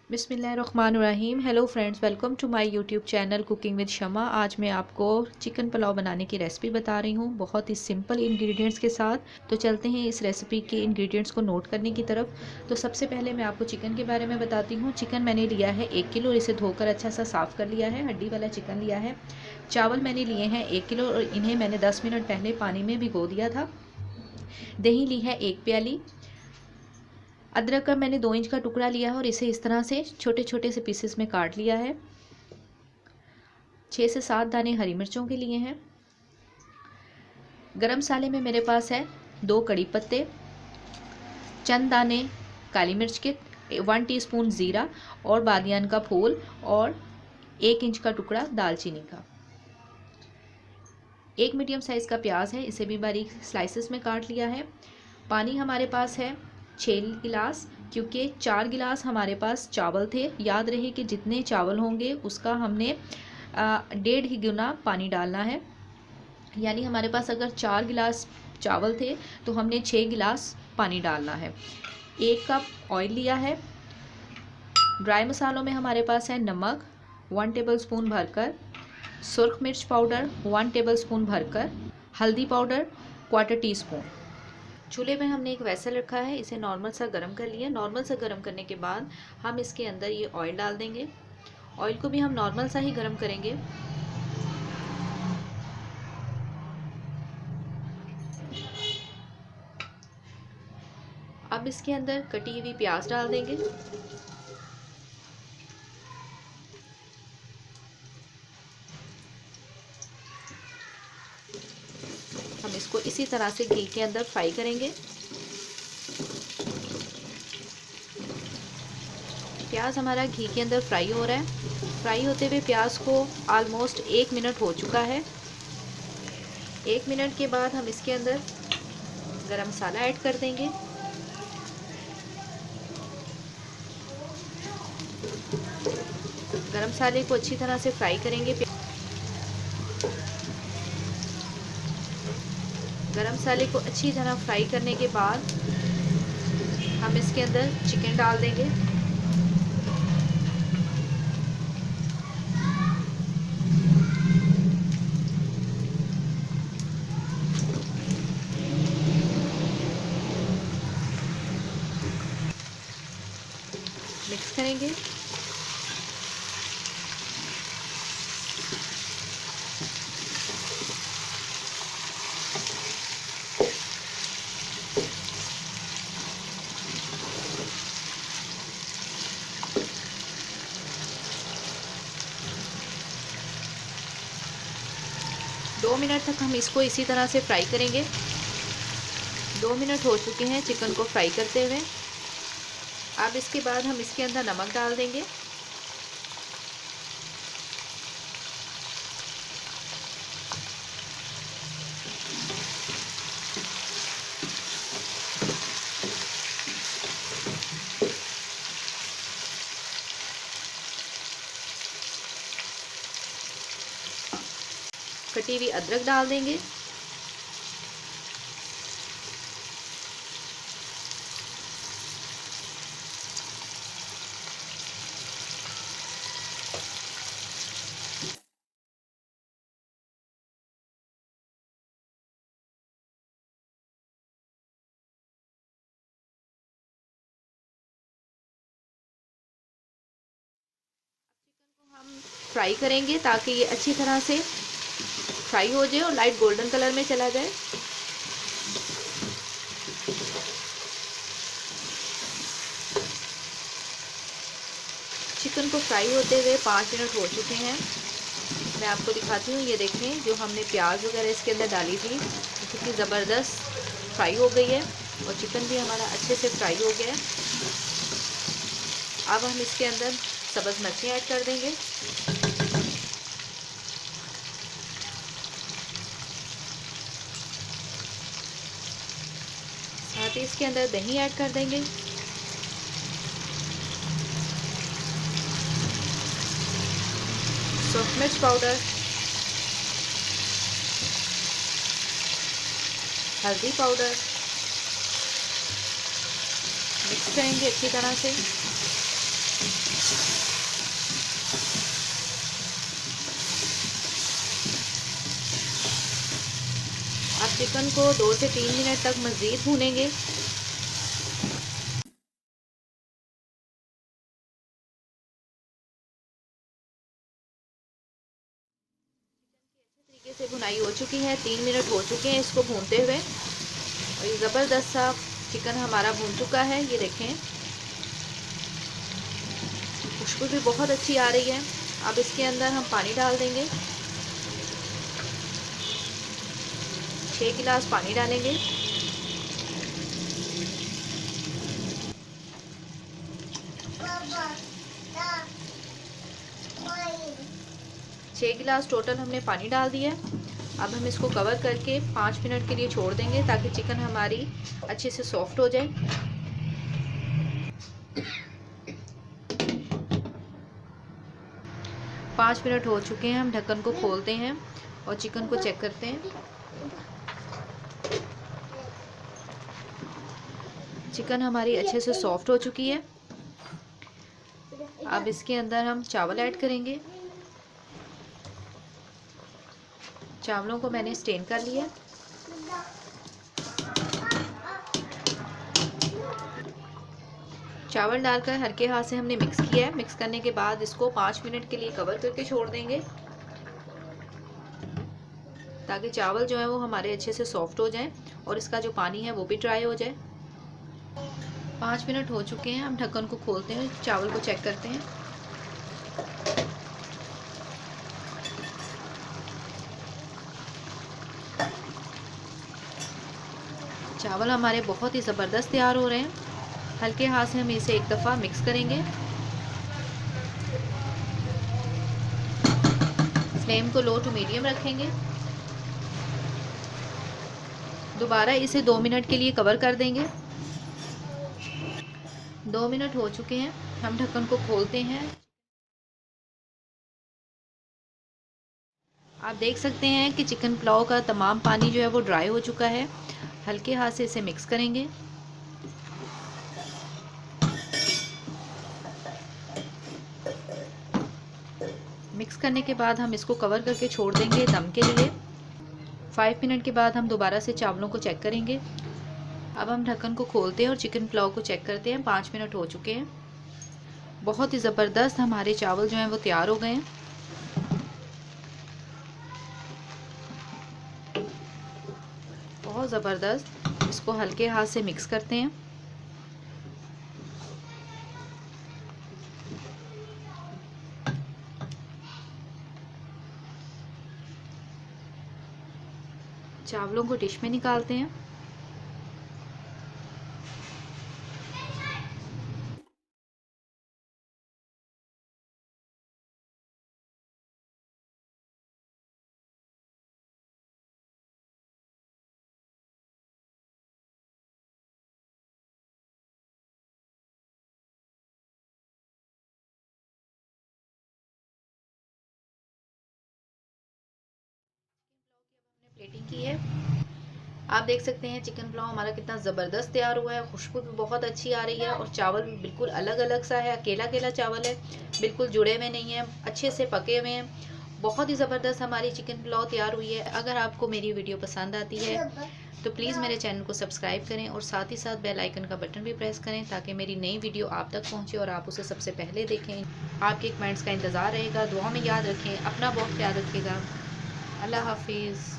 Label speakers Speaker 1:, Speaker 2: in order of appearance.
Speaker 1: बिस्मिल्लाहिर्रहमानिर्रहीम। Hello friends, welcome to my YouTube channel cooking with Shama. आज मैं आपको चिकन पुलाव बनाने की रेसिपी बता रही हूँ, बहुत ही सिंपल इंग्रेडिएंट्स के साथ। तो चलते हैं इस रेसिपी के इंग्रेडिएंट्स को नोट करने की तरफ। तो सबसे पहले मैं आपको चिकन के बारे में बताती हूँ। चिकन मैंने लिया है 1 किलो और इसे धोकर अच्छा सा साफ़ कर लिया है। हड्डी वाला चिकन लिया है। चावल मैंने लिए हैं 1 किलो और इन्हें मैंने 10 मिनट पहले पानी में भिगो दिया था। दही ली है 1 प्याली। अदरक का मैंने 2 इंच का टुकड़ा लिया है और इसे इस तरह से छोटे छोटे से पीसेस में काट लिया है। 6 से 7 दाने हरी मिर्चों के लिए हैं। गरम मसाले में मेरे पास है 2 कड़ी पत्ते, चंद दाने काली मिर्च के, 1 टीस्पून ज़ीरा और बादियान का फूल और 1 इंच का टुकड़ा दालचीनी का। एक मीडियम साइज़ का प्याज है, इसे भी बारीक स्लाइसेस में काट लिया है। पानी हमारे पास है 6 गिलास, क्योंकि 4 गिलास हमारे पास चावल थे। याद रहे कि जितने चावल होंगे उसका हमने 1.5 ही गुना पानी डालना है। यानी हमारे पास अगर 4 गिलास चावल थे तो हमने 6 गिलास पानी डालना है। 1 कप ऑयल लिया है। ड्राई मसालों में हमारे पास है नमक 1 टेबलस्पून भरकर, सुरख मिर्च पाउडर 1 टेबलस्पून भरकर, हल्दी पाउडर 1/4 टीस्पून। चूल्हे में हमने एक वेसल रखा है, इसे नॉर्मल सा गर्म कर लिया। नॉर्मल सा गर्म करने के बाद हम इसके अंदर ये ऑयल डाल देंगे। ऑयल को भी हम नॉर्मल सा ही गर्म करेंगे। अब इसके अंदर कटी हुई प्याज डाल देंगे। हम इसको इसी तरह से घी के अंदर फ्राई करेंगे। प्याज हमारा घी के अंदर फ्राई हो रहा है। फ्राई होते हुए प्याज को ऑलमोस्ट 1 मिनट हो चुका है। 1 मिनट के बाद हम इसके अंदर गरम मसाला ऐड कर देंगे। गरम मसाले को अच्छी तरह से फ्राई करेंगे। गरम मसाले को अच्छी तरह फ्राई करने के बाद हम इसके अंदर चिकन डाल देंगे। मिक्स करेंगे। दो मिनट तक हम इसको इसी तरह से फ्राई करेंगे। 2 मिनट हो चुके हैं चिकन को फ्राई करते हुए। अब इसके बाद हम इसके अंदर नमक डाल देंगे। कटी हुई अदरक डाल देंगे। हम फ्राई करेंगे ताकि ये अच्छी तरह से फ्राई हो जाए और लाइट गोल्डन कलर में चला जाए। चिकन को फ्राई होते हुए 5 मिनट हो चुके हैं। मैं आपको दिखाती हूँ, ये देखें जो हमने प्याज वगैरह इसके अंदर डाली थी कितनी ज़बरदस्त फ्राई हो गई है और चिकन भी हमारा अच्छे से फ्राई हो गया है। अब हम इसके अंदर सब्ज़ मिर्चें ऐड कर देंगे। साथ ही इसके अंदर दही ऐड कर देंगे। सूरख मिर्च पाउडर, हल्दी पाउडर, मिक्स करेंगे अच्छी तरह से। चिकन को 2 से 3 मिनट तक मज़ीद भूनेंगे। तरीके से भुनाई हो चुकी है, 3 मिनट हो चुके हैं इसको भूनते हुए और ये ज़बरदस्त सा चिकन हमारा भून चुका है। ये देखें, खुशबू भी बहुत अच्छी आ रही है। अब इसके अंदर हम पानी डाल देंगे, 6 गिलास पानी डालेंगे। छः गिलास टोटल हमने पानी डाल दिया। अब हम इसको कवर करके 5 मिनट के लिए छोड़ देंगे ताकि चिकन हमारी अच्छे से सॉफ्ट हो जाए। पाँच मिनट हो चुके हैं, हम ढक्कन को खोलते हैं और चिकन को चेक करते हैं। चिकन हमारी अच्छे से सॉफ्ट हो चुकी है। अब इसके अंदर हम चावल ऐड करेंगे। चावलों को मैंने स्टेन कर लिया। चावल डालकर हल्के हाथ से हमने मिक्स किया है। मिक्स करने के बाद इसको 5 मिनट के लिए कवर करके छोड़ देंगे ताकि चावल जो है वो हमारे अच्छे से सॉफ्ट हो जाएं और इसका जो पानी है वो भी ड्राई हो जाए। 5 मिनट हो चुके हैं, हम ढक्कन को खोलते हैं, चावल को चेक करते हैं। चावल हमारे बहुत ही ज़बरदस्त तैयार हो रहे हैं। हल्के हाथ से हम इसे एक दफ़ा मिक्स करेंगे। फ्लेम को लो टू मीडियम रखेंगे। दोबारा इसे 2 मिनट के लिए कवर कर देंगे। 2 मिनट हो चुके हैं, हम ढक्कन को खोलते हैं। आप देख सकते हैं कि चिकन पुलाव का तमाम पानी जो है वो ड्राई हो चुका है। हल्के हाथ से इसे मिक्स करेंगे। मिक्स करने के बाद हम इसको कवर करके छोड़ देंगे दम के लिए। 5 मिनट के बाद हम दोबारा से चावलों को चेक करेंगे। अब हम ढक्कन को खोलते हैं और चिकन पुलाव को चेक करते हैं। 5 मिनट हो चुके हैं। बहुत ही ज़बरदस्त हमारे चावल जो हैं वो तैयार हो गए हैं। बहुत ज़बरदस्त। इसको हल्के हाथ से मिक्स करते हैं। चावलों को डिश में निकालते हैं। प्लेटिंग की है। आप देख सकते हैं चिकन पुलाव हमारा कितना ज़बरदस्त तैयार हुआ है। खुशबू भी बहुत अच्छी आ रही है और चावल भी बिल्कुल अलग अलग सा है, अकेला अकेला चावल है, बिल्कुल जुड़े हुए नहीं है, अच्छे से पके हुए हैं। बहुत ही ज़बरदस्त हमारी चिकन पुलाव तैयार हुई है। अगर आपको मेरी वीडियो पसंद आती है तो प्लीज़ मेरे चैनल को सब्सक्राइब करें और साथ ही साथ बेल आइकन का बटन भी प्रेस करें ताकि मेरी नई वीडियो आप तक पहुंचे और आप उसे सबसे पहले देखें। आपके कमेंट्स का इंतज़ार रहेगा। दुआ में याद रखें, अपना बहुत ख्याल रखिएगा। अल्लाह हाफिज़।